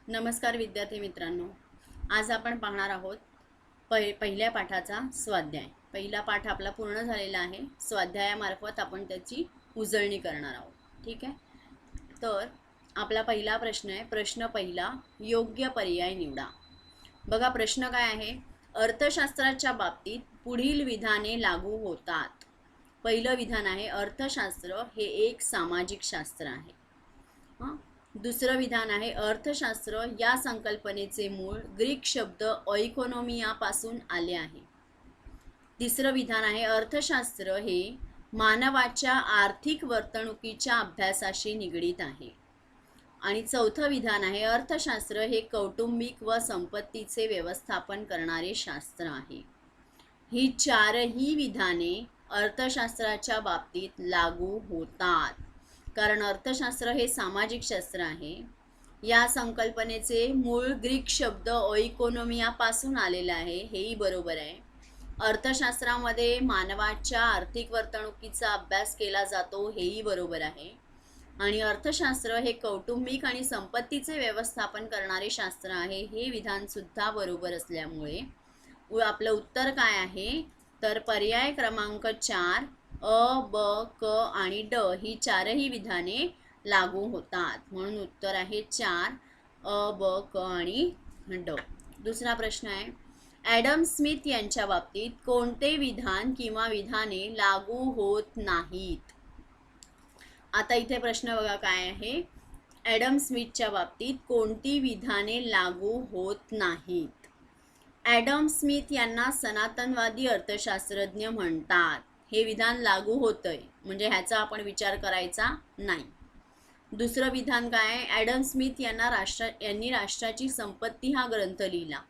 नमस्कार विद्यार्थी मित्रांनो, आज आपण पाहणार आहोत पहिल्या पाठाचा स्वाध्याय। पहिला पाठ आपला पूर्ण झालेला आहे। स्वाध्यायामार्फत आपण त्याची उजळणी करणार आहोत। ठीक आहे, तर आपला पहिला प्रश्न आहे। प्रश्न पहिला, योग्य पर्याय निवडा। बघा प्रश्न काय आहे, अर्थशास्त्राच्या बाबतीत पुढील विधाने लागू होतात। पहिलं विधान आहे, अर्थशास्त्र हे एक सामाजिक शास्त्र आहे। दुसरं विधान आहे, अर्थशास्त्र या संकल्पनेचे मूळ ग्रीक शब्द ओइकोनॉमिया पासून आले आहे। तिसरं विधान आहे, अर्थशास्त्र हे मानवाच्या आर्थिक वर्तणुकीच्या अभ्यासाशी निगडित आहे। आणि चौथं विधान आहे, अर्थशास्त्र हे कौटुंबिक व संपत्तीचे व्यवस्थापन करणारे शास्त्र आहे। ही चारही विधाने अर्थशास्त्राच्या बाबतीत लागू होतात, कारण अर्थशास्त्र हे सामाजिक शास्त्र आहे। या संकल्पनेचे मूळ ग्रीक शब्द ओइकोनॉमिया पासून आलेला आहे, हेही बरोबर आहे। अर्थशास्त्रामध्ये मानवाच्या आर्थिक वर्तणुकीचा अभ्यास केला जातो, हेही बरोबर आहे। आणि अर्थशास्त्र हे कौटुंबिक आणि संपत्तीचे व्यवस्थापन करणारे शास्त्र आहे, हे विधान सुद्धा बरोबर असल्यामुळे आपलं उत्तर काय आहे, तर पर्याय क्रमांक 4 अ, ब, क आणि ड ही चारही विधाने लागू होतात। म्हणून उत्तर आहे 4 अ, ब, क आणि ड। दुसरा प्रश्न आहे, ॲडम स्मिथ यांच्या बाबतीत कोणते विधान किंवा विधाने लागू होत नाहीत। आता इथे प्रश्न बघा काय आहे, ॲडम स्मिथच्या बाबतीत कोणती विधाने लागू होत नाहीत। ॲडम स्मिथ यांना सनातनवादी अर्थशास्त्रज्ञ म्हणतात, हे विधान लागू होतंय, म्हणजे ह्याचा आपण विचार करायचा नाही। दुसरं विधान काय, ॲडम स्मिथ यांनी राष्ट्राची संपत्ती हा ग्रंथ लिहिला,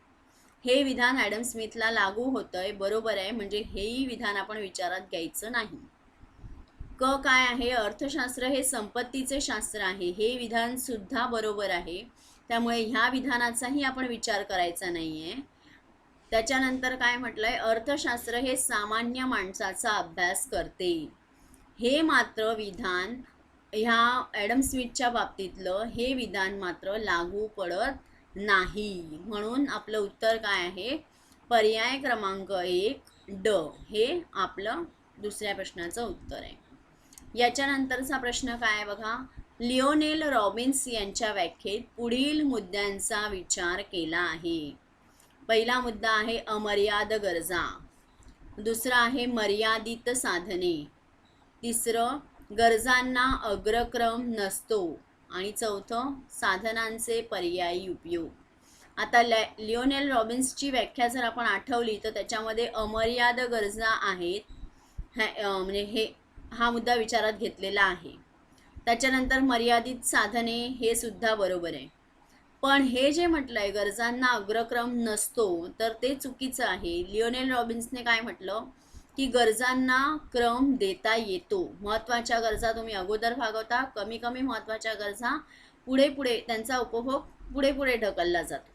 हे विधान ॲडम स्मिथला लागू होतंय, बरोबर आहे, म्हणजे हेही विधान आपण विचारात घ्यायचं नाही। क काय आहे, अर्थशास्त्र हे संपत्तीचे शास्त्र आहे, हे विधान सुद्धा बरोबर आहे, त्यामुळे ह्या विधानाचाही आपण विचार करायचा नाहीये। त्याच्यानंतर काय म्हटलंय, अर्थशास्त्र हे सामान्य माणसाचा अभ्यास करते, हे मात्र विधान ह्या ॲडम स्मिथच्या बाबतीतलं हे विधान मात्र लागू पडत नाही। म्हणून आपलं उत्तर काय आहे, पर्याय क्रमांक 1 ड हे आपलं दुसऱ्या प्रश्नाचं उत्तर आहे। याच्यानंतरचा प्रश्न काय आहे बघा, लिओनेल रॉबिन्स यांच्या व्याख्येत पुढील मुद्द्यांचा विचार केला आहे। पहिला मुद्दा आहे अमर्याद गरजा, दुसरा आहे मर्यादित साधने, तिसरं गरजांना अग्रक्रम नसतो आणि चौथं साधनांचे पर्यायी उपयोग। आता लिओनेल रॉबिन्सची व्याख्या जर आपण आठवली तर त्याच्यामध्ये अमर्याद गरजा आहेत, म्हणजे हा मुद्दा विचारात घेतलेला आहे। त्याच्यानंतर मर्यादित साधने हे सुद्धा बरोबर आहे, पण हे जे म्हटलंय गरजांना अग्रक्रम नसतो तर ते चुकीचं आहे। लिओनेल रॉबिन्सने काय म्हटलं की गरजांना क्रम देता येतो, महत्त्वाच्या गरजा तुम्ही अगोदर भागवता, कमी कमी महत्त्वाच्या गरजा पुढे पुढे त्यांचा उपभोग पुढे पुढे ढकलला जातो।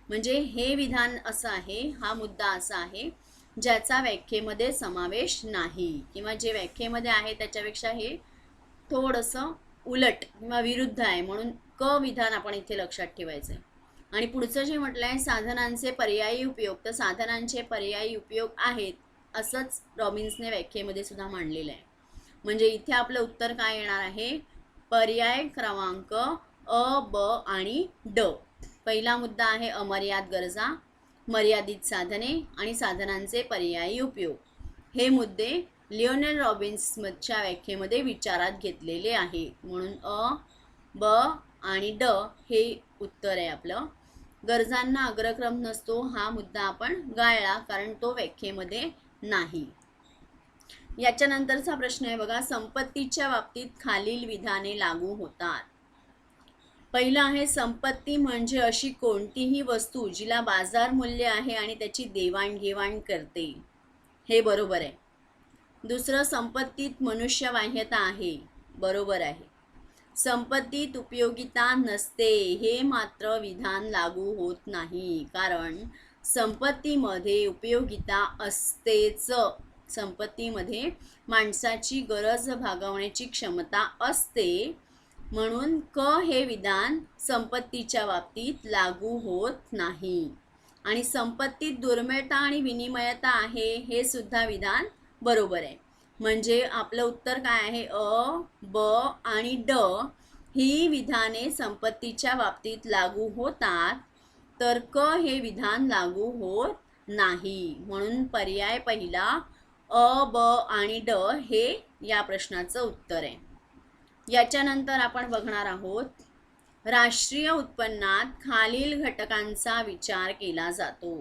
म्हणजे हे विधान असं आहे, हा मुद्दा असा आहे ज्याचा व्याख्येमध्ये समावेश नाही, किंवा जे व्याख्येमध्ये आहे त्याच्यापेक्षा हे थोडंसं उलट किंवा विरुद्ध आहे, म्हणून क विधान आपण इथे लक्षात ठेवायचं आहे। आणि पुढचं जे म्हटलंय साधनांचे पर्यायी उपयोग, तर साधनांचे पर्यायी उपयोग आहेत असंच रॉबिन्सने व्याख्येमध्ये सुद्धा मांडलेलं आहे। म्हणजे इथे आपलं उत्तर काय येणार आहे, पर्याय क्रमांक अ, ब आणि ड। पहिला मुद्दा आहे अमर्याद गरजा, मर्यादित साधने आणि साधनांचे पर्यायी उपयोग, हे मुद्दे लिओनेल रॉबिन्सच्या व्याख्येमध्ये विचारात घेतलेले आहेत। म्हणून अ, ब आणि ड हे उत्तर आहे आपलं। गरजांना अग्रक्रम नसतो हा मुद्दा आपण गाळला, कारण तो व्याख्येमध्ये नाही। याच्यानंतरचा प्रश्न आहे बघा, संपत्तीच्या बाबतीत खालील विधाने लागू होतात। पहिलं आहे, संपत्ती म्हणजे अशी कोणतीही वस्तू जिला बाजार मूल्य आहे आणि त्याची देवाणघेवाण करते, हे बरोबर आहे। दुसरं, संपत्तीत मनुष्यबाह्यता आहे, बरोबर आहे। संपत्तीत उपयोगिता नसते, हे मात्र विधान लागू होत नाही, कारण संपत्तीमध्ये उपयोगिता असतेच। संपत्तीमध्ये माणसाची गरज भागवण्याची क्षमता असते, म्हणून क हे विधान संपत्तीच्या बाबतीत लागू होत नाही. आणि संपत्तीत दुर्मिळता आणि विनिमयता आहे हे सुद्धा विधान बरोबर आहे. म्हणजे आपलं उत्तर काय आहे? अ, ब आणि ड ही विधाने संपत्तीच्या बाबतीत लागू होतात, तर क हे विधान लागू होत नाही. म्हणून पर्याय पहिला अ, ब आणि ड हे या प्रश्नाचं उत्तर आहे. याच्यानंतर आपण बघणार आहोत राष्ट्रीय उत्पन्नात खालील घटकांचा विचार केला जातो.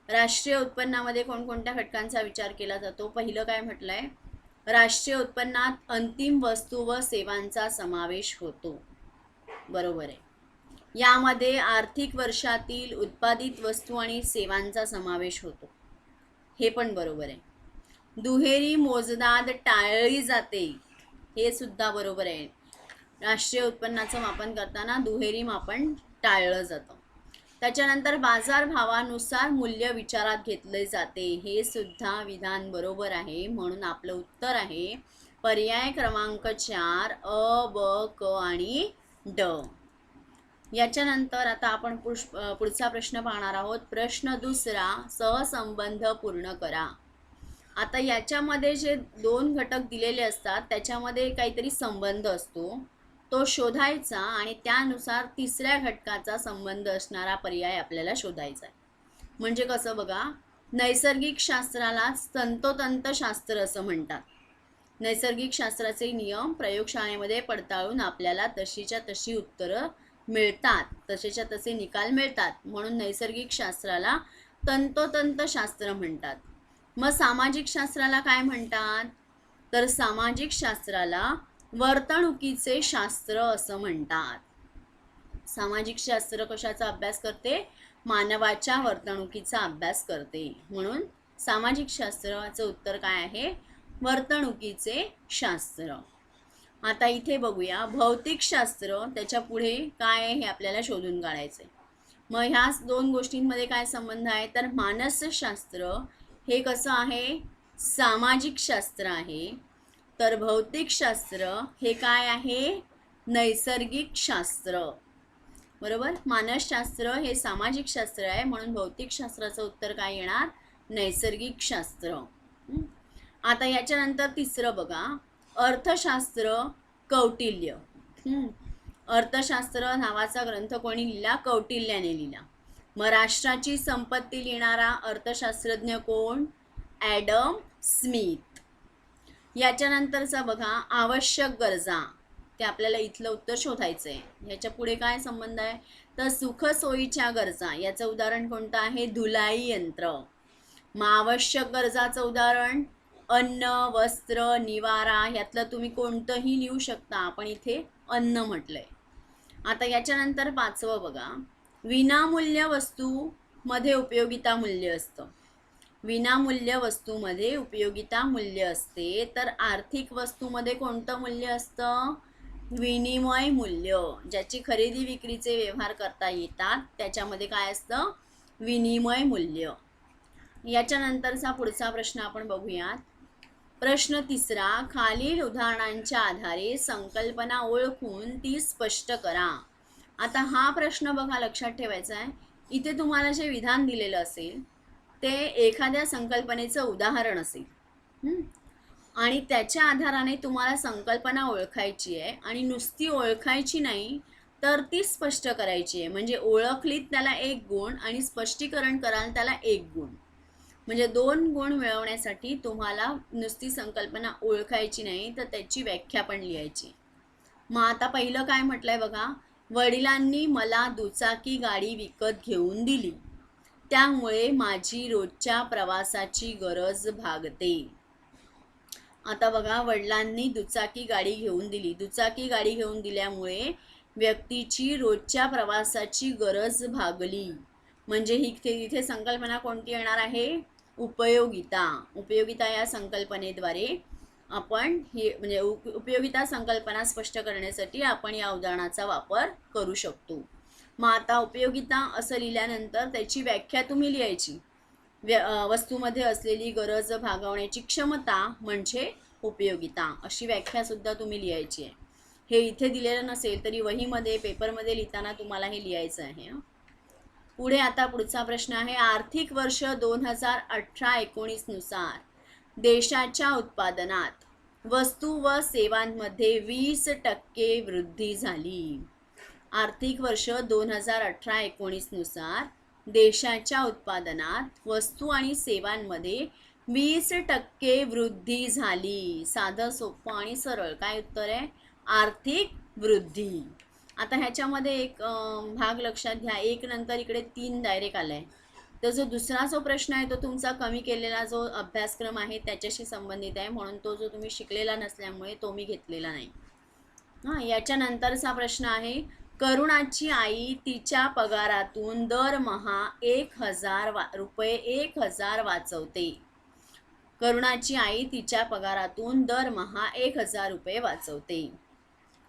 राष्ट्रीय उत्पन्नामध्ये कोणकोणत्या घटकांचा विचार केला जातो? पहिलं काय म्हटलंय? राष्ट्रीय उत्पन्नात अंतिम वस्तू व सेवांचा समावेश होतो. बरोबर आहे. यामध्ये आर्थिक वर्षातील उत्पादित वस्तू आणि सेवांचा समावेश होतो. हे पण बरोबर आहे. दुहेरी मोजदाद टाळली जाते. हे सुद्धा बरोबर आहे. राष्ट्रीय उत्पन्नाचं मापन करताना दुहेरी मापन टाळलं जातं. त्याच्यानंतर बाजारभावानुसार मूल्य विचारात घेतले जाते. हे सुद्धा विधान बरोबर आहे. म्हणून आपलं उत्तर आहे पर्याय क्रमांक 4 अ, ब, क आणि ड. याच्यानंतर आता आपण पुढचा प्रश्न पाहणार आहोत. प्रश्न दुसरा, सहसंबंध पूर्ण करा. आता याच्यामध्ये जे दोन घटक दिलेले असतात त्याच्यामध्ये काहीतरी संबंध असतो, तो शोधायचा आणि त्यानुसार तिसऱ्या घटकाचा संबंध असणारा पर्याय आपल्याला शोधायचा आहे. म्हणजे कसं बघा, नैसर्गिक शास्त्राला तंतोतंत शास्त्र असं म्हणतात. नैसर्गिक शास्त्राचे नियम प्रयोगशाळेमध्ये पडताळून आपल्याला तशीच्या तशी उत्तरं मिळतात, तसेच्या तसे निकाल मिळतात. म्हणून नैसर्गिक शास्त्राला तंतोतंत शास्त्र म्हणतात. मग सामाजिक शास्त्राला काय म्हणतात? तर सामाजिक शास्त्राला वर्तणुकीचे शास्त्र असं म्हणतात. सामाजिक शास्त्र कशाचा अभ्यास करते? मानवाच्या वर्तणुकीचा अभ्यास करते. म्हणून सामाजिक शास्त्राचं उत्तर काय आहे? वर्तणुकीचे शास्त्र. आता इथे बघूया भौतिकशास्त्र, त्याच्या पुढे काय आहे हे आपल्याला शोधून काढायचे. मग ह्या दोन गोष्टींमध्ये काय संबंध आहे? तर मानसशास्त्र हे कसं आहे? सामाजिक शास्त्र आहे. तर भौतिकशास्त्र हे काय आहे? नैसर्गिक शास्त्र. बरोबर. मानसशास्त्र हे सामाजिक शास्त्र आहे, म्हणून भौतिकशास्त्राचं उत्तर काय येणार? नैसर्गिक शास्त्र. आता याच्यानंतर तिसरं बघा, अर्थशास्त्र कौटिल्य. अर्थशास्त्र नावाचा ग्रंथ कोणी लिहिला? कौटिल्याने लिहिला. मग राष्ट्राची संपत्ती लिहिणारा अर्थशास्त्रज्ञ कोण? Adam Smith. याच्यानंतरचा बघा, आवश्यक गरजा. ते आपल्याला इथलं उत्तर शोधायचं आहे. ह्याच्या पुढे काय संबंध आहे? तर सुखसोयीच्या गरजा. याचं उदाहरण कोणतं आहे? धुलाई यंत्र. मग आवश्यक गरजाचं उदाहरण अन्न, वस्त्र, निवारा. यातलं तुम्ही कोणतंही लिहू शकता. आपण इथे अन्न म्हटलंय. आता याच्यानंतर पाचवं बघा, विनामूल्य वस्तूमध्ये उपयोगिता मूल्य असतं. विनामूल्य वस्तूमध्ये उपयोगिता मूल्य असते. तर आर्थिक वस्तूमध्ये कोणतं मूल्य असतं? विनिमय मूल्य. ज्याची खरेदी विक्रीचे व्यवहार करता येतात त्याच्यामध्ये काय असतं? विनिमय मूल्य. याच्यानंतरचा पुढचा प्रश्न आपण बघूयात. प्रश्न तिसरा, खालील उदाहरणांच्या आधारे संकल्पना ओळखून ती स्पष्ट करा. आता हा प्रश्न बघा, लक्षात ठेवायचा आहे. इथे तुम्हाला जे विधान दिलेलं असेल ते एखाद्या संकल्पनेचं उदाहरण असेल आणि त्याच्या आधाराने तुम्हाला संकल्पना ओळखायची आहे. आणि नुसती ओळखायची नाही तर ती स्पष्ट करायची आहे. म्हणजे ओळखलीत त्याला 1 गुण आणि स्पष्टीकरण कराल त्याला 1 गुण. म्हणजे 2 गुण मिळवण्यासाठी तुम्हाला नुसती संकल्पना ओळखायची नाही तर त्याची व्याख्या पण लिहायची. मग आता पहिलं काय म्हटलंय बघा, वडिलांनी मला दुचाकी गाडी विकत घेऊन दिली, त्यामुळे माझी रोजच्या प्रवासाची गरज भागते. आता बघा, वडिलांनी दुचाकी गाडी घेऊन दिली. दुचाकी गाडी घेऊन दिल्यामुळे व्यक्तीची रोजच्या प्रवासाची गरज भागली. म्हणजे इथे संकल्पना कोणती येणार आहे? उपयोगिता. उपयोगिता या संकल्पनेद्वारे आपण हे म्हणजे उपयोगिता संकल्पना स्पष्ट करण्यासाठी आपण या उदाहरणाचा वापर करू शकतो. मग आता उपयोगिता असं लिहिल्यानंतर त्याची व्याख्या तुम्ही लिहायची. वस्तूमध्ये असलेली गरज भागवण्याची क्षमता म्हणजे उपयोगिता, अशी व्याख्या सुद्धा तुम्ही लिहायची आहे. हे इथे दिलेलं नसेल तरी वहीमध्ये पेपरमध्ये लिहिताना तुम्हाला हे लिहायचं आहे. पुढे आता पुढचा प्रश्न आहे, आर्थिक वर्ष 2018-19 नुसार देशाच्या उत्पादनात वस्तू व सेवांमध्ये 20% वृद्धी झाली. आर्थिक वर्ष 2018-19 नुसार देशाच्या उत्पादनात वस्तू आणि सेवांमध्ये 20% वृद्धी झाली. साधं सोपं आणि सरळ. काय उत्तर आहे? आर्थिक वृद्धी. आता ह्याच्यामध्ये एक भाग लक्षात घ्या, एक नंतर इकडे 3 डायरेक्ट आलाय. तर जो दुसरा जो प्रश्न आहे तो तुमचा कमी केलेला जो अभ्यासक्रम आहे त्याच्याशी संबंधित आहे, म्हणून तो जो तुम्ही शिकलेला नसल्यामुळे तो मी घेतलेला नाही. हां, याच्यानंतरचा प्रश्न आहे, करुणाची आई तिच्या पगारातून दरमहा 1000 रुपये 1000 वाचवते. करुणाची आई तिच्या पगारातून दरमहा 1000 रुपये वाचवते.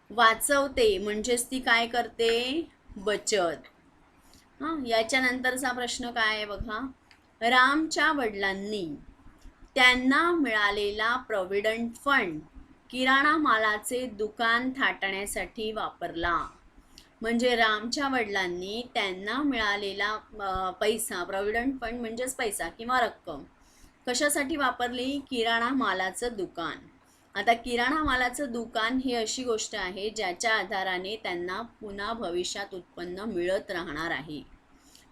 वाचवते म्हणजेच ती काय करते? बचत. हां, याच्यानंतरचा प्रश्न काय आहे बघा, रामच्या वडिलांनी त्यांना मिळालेला प्रॉव्हिडंट फंड किराणा मालाचे दुकान थाटण्यासाठी वापरला. म्हणजे रामच्या वडिलांनी त्यांना मिळालेला पैसा, प्रॉव्हिडंट फंड म्हणजेच पैसा किंवा रक्कम कशासाठी वापरली? किराणा मालाचं दुकान. आता किराणा मालाचं दुकान ही अशी गोष्ट आहे ज्याच्या आधाराने त्यांना पुन्हा भविष्यात उत्पन्न मिळत राहणार आहे.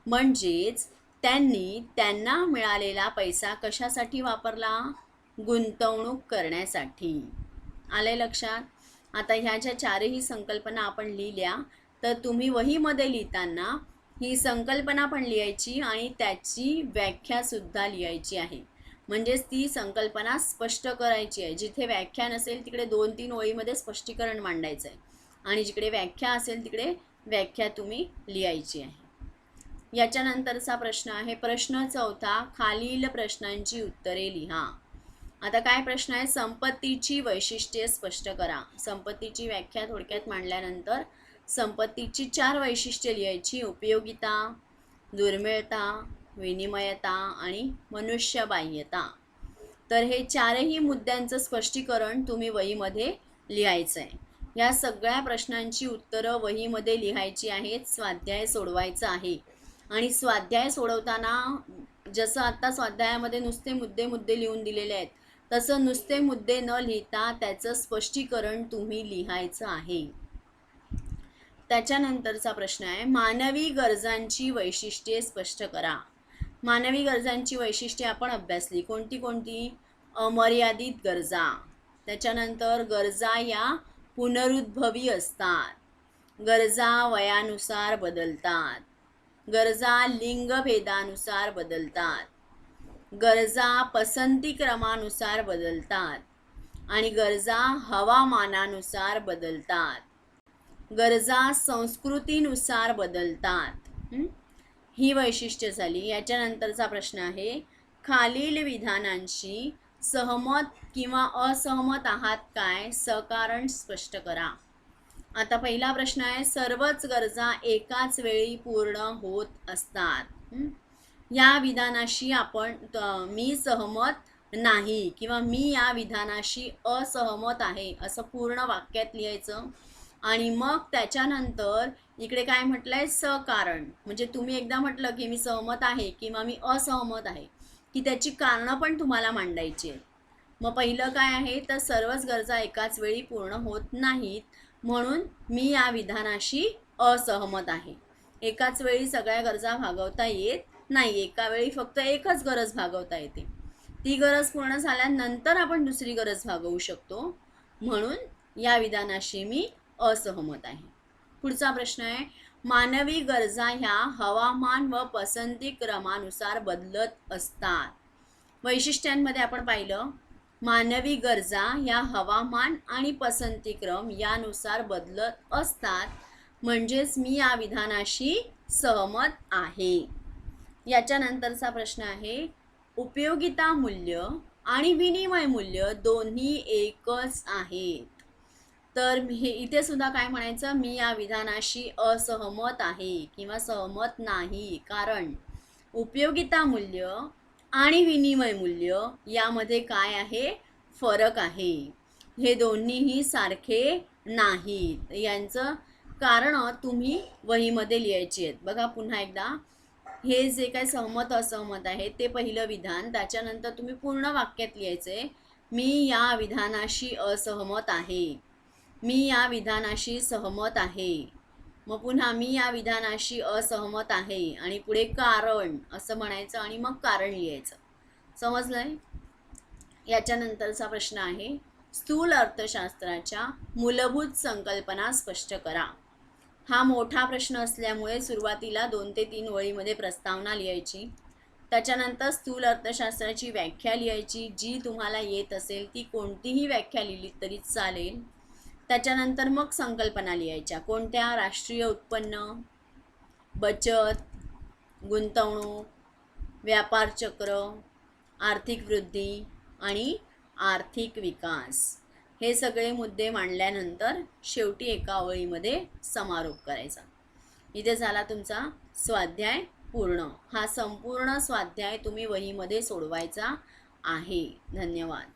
म्हणजेच त्यांनी त्यांना मिळालेला पैसा कशासाठी वापरला? गुंतवणूक करण्यासाठी. आले लक्षात? आता ह्या ज्या चारही संकल्पना आपण लिहिल्या, तर तुम्ही वहीमध्ये लिहिताना ही संकल्पना पण लिहायची आणि त्याची व्याख्यासुद्धा लिहायची आहे. म्हणजेच ती संकल्पना स्पष्ट करायची आहे. जिथे व्याख्या नसेल तिकडे 2-3 ओळीमध्ये स्पष्टीकरण मांडायचं आहे आणि जिकडे व्याख्या असेल तिकडे व्याख्या तुम्ही लिहायची आहे. याच्यानंतरचा प्रश्न आहे, प्रश्न 4, खालील प्रश्नांची उत्तरे लिहा. आता काय प्रश्न आहे? संपत्तीची वैशिष्ट्ये स्पष्ट करा. संपत्तीची व्याख्या थोडक्यात मांडल्यानंतर संपत्तीची 4 वैशिष्ट्ये लिहायची. उपयोगिता, दुर्मिळता, विनिमयता आणि मनुष्यबाह्यता. तर हे चारही मुद्द्यांचं स्पष्टीकरण तुम्ही वहीमध्ये लिहायचं आहे. या सगळ्या प्रश्नांची उत्तरं वहीमध्ये लिहायची आहेत. स्वाध्याय सोडवायचा आहे आणि स्वाध्याय सोडवताना जसं आता स्वाध्यायामध्ये नुसते मुद्दे लिहून दिलेले आहेत, तसं नुसते मुद्दे न लिहिता त्याचं स्पष्टीकरण तुम्ही लिहायचं आहे. त्याच्यानंतरचा प्रश्न आहे, मानवी गरजांची वैशिष्ट्ये स्पष्ट करा. मानवी गरजांची वैशिष्ट्ये आपण अभ्यासली. कोणती कोणती? अमर्यादित गरजा. त्याच्यानंतर गरजा या पुनरुद्भवी असतात. गरजा वयानुसार बदलतात. गरजा लिंगभेदानुसार बदलतात. गरजा पसंती क्रमानुसार बदलतात आणि गरजा हवामानानुसार बदलतात. गरजा संस्कृतीनुसार बदलतात. ही वैशिष्ट्य झाली. याच्यानंतरचा प्रश्न आहे, खालील विधानांशी सहमत किंवा असहमत आहात काय? सकारण स्पष्ट करा. आता पहिला प्रश्न आहे, सर्वच गरजा एकाच वेळी पूर्ण होत असतात. या विधानाशी आपण मी सहमत नाही किंवा मी या विधानाशी असहमत आहे असं पूर्ण वाक्यात लिहायचं. आणि मग त्याच्यानंतर इकडे काय म्हटलंय? सकारण. म्हणजे तुम्ही एकदा म्हटलं की मी सहमत आहे किंवा मी असहमत आहे की त्याची कारणं पण तुम्हाला मांडायची आहेत. मग पहिलं काय आहे? तर सर्वच गरजा एकाच वेळी पूर्ण होत नाहीत, म्हणून मी या विधानाशी असहमत आहे. एकाच वेळी सगळ्या गरजा भागवता येत नाही. एका वेळी फक्त एकच गरज भागवता येते. ती गरज पूर्ण झाल्यानंतर आपण दुसरी गरज भागवू शकतो, म्हणून या विधानाशी मी असहमत आहे. पुढचा प्रश्न आहे, मानवी गरजा ह्या हवामान व पसंती क्रमानुसार बदलत असतात. वैशिष्ट्यांमध्ये आपण पाहिलं, मानवी गरजा ह्या हवामान आणि पसंती क्रम यानुसार बदलत असतात, म्हणजेच मी या विधानाशी सहमत आहे. याच्यानंतरचा प्रश्न आहे, उपयोगिता मूल्य आणि विनिमय मूल्य दोन्ही एकच आहेत. तर हे इथे सुद्धा काय म्हणायचं? मी या विधानाशी असहमत आहे किंवा सहमत नाही, कारण उपयोगिता मूल्य आणि विनिमय मूल्य यामध्ये काय आहे? फरक आहे. हे दोन्हीही सारखे नाहीत. यांचं कारण तुम्ही वहीमध्ये लिहायची आहेत. बघा पुन्हा एकदा, हे जे काही सहमत असहमत आहे ते पहिलं विधान, त्याच्यानंतर तुम्ही पूर्ण वाक्यात लिहायचंय, मी या विधानाशी असहमत आहे, मी या विधानाशी सहमत आहे. मग पुन्हा मी या विधानाशी असहमत आहे आणि पुढे कारण असं म्हणायचं आणि मग कारण लिहायचं. समजलंय? याच्यानंतरचा प्रश्न आहे, स्थूल अर्थशास्त्राच्या मूलभूत संकल्पना स्पष्ट करा. हा मोठा प्रश्न असल्यामुळे सुरुवातीला 2 ते 3 वळीमध्ये प्रस्तावना लिहायची, त्याच्यानंतर स्थूल अर्थशास्त्राची व्याख्या लिहायची, जी तुम्हाला येत असेल ती कोणतीही व्याख्या लिहिली तरी चालेल. त्याच्यानंतर मग संकल्पना लिहायच्या, कोणत्या? राष्ट्रीय उत्पन्न, बचत, गुंतवणूक, व्यापार चक्र, आर्थिक वृद्धी आणि आर्थिक विकास. हे सगळे मुद्दे मांडल्यानंतर शेवटी एका ओळीमध्ये समारोप करायचा. इथे झाला तुमचा स्वाध्याय पूर्ण. हा संपूर्ण स्वाध्याय तुम्ही वहीमध्ये सोडवायचा आहे. धन्यवाद.